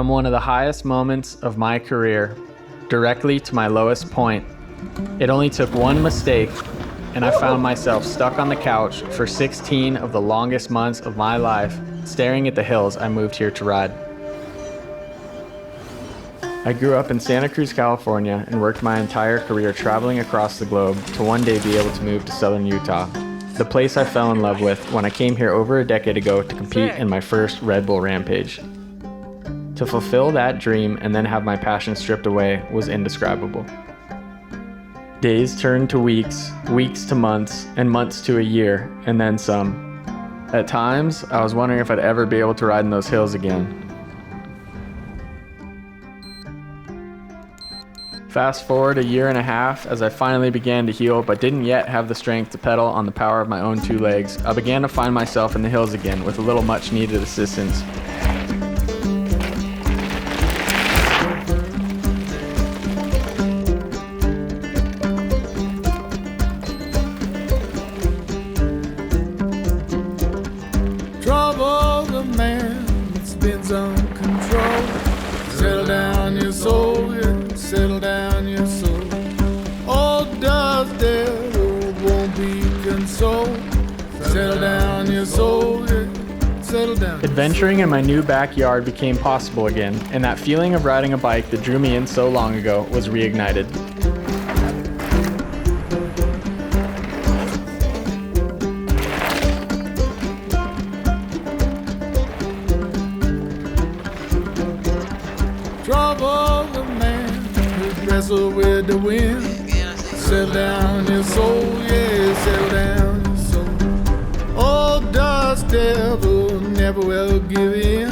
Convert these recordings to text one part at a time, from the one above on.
From one of the highest moments of my career, directly to my lowest point, it only took one mistake, and I found myself stuck on the couch for 16 of the longest months of my life, staring at the hills I moved here to ride. I grew up in Santa Cruz, California, and worked my entire career traveling across the globe to one day be able to move to southern Utah, the place I fell in love with when I came here over a decade ago to compete in my first Red Bull Rampage. To fulfill that dream and then have my passion stripped away was indescribable. Days turned to weeks, weeks to months, and months to a year, and then some. At times, I was wondering if I'd ever be able to ride in those hills again. Fast forward a year and a half, as I finally began to heal but didn't yet have the strength to pedal on the power of my own two legs, I began to find myself in the hills again with a little much needed assistance. Trouble the man that spins on control. Settle down your soul, yeah. Settle down your soul. All dust there won't be consoled. Settle down your soul, yeah. Settle down. Adventuring in my new backyard became possible again, and that feeling of riding a bike that drew me in so long ago was reignited. Trouble the man who wrestle with the wind. Settle down your soul, yeah, settle down your soul. Oh, dust devil never will give in.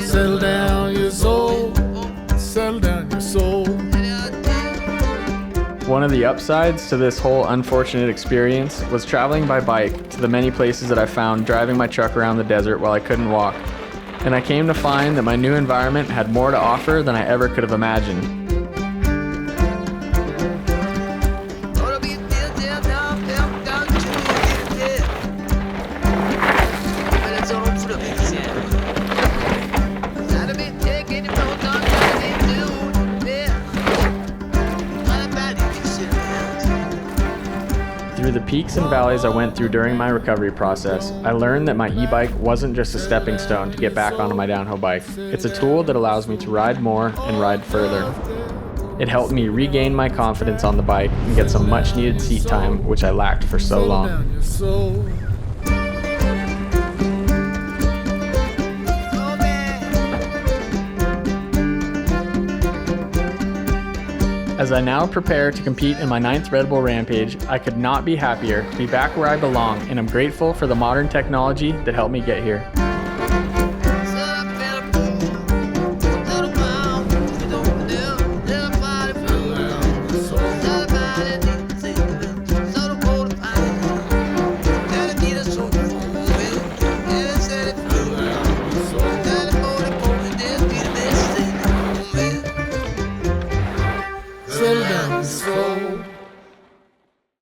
Settle down your soul, settle down your soul. One of the upsides to this whole unfortunate experience was traveling by bike to the many places that I found driving my truck around the desert while I couldn't walk. And I came to find that my new environment had more to offer than I ever could have imagined. Through the peaks and valleys I went through during my recovery process, I learned that my e-bike wasn't just a stepping stone to get back onto my downhill bike. It's a tool that allows me to ride more and ride further. It helped me regain my confidence on the bike and get some much needed seat time, which I lacked for so long. As I now prepare to compete in my 9th Red Bull Rampage, I could not be happier to be back where I belong, and I'm grateful for the modern technology that helped me get here.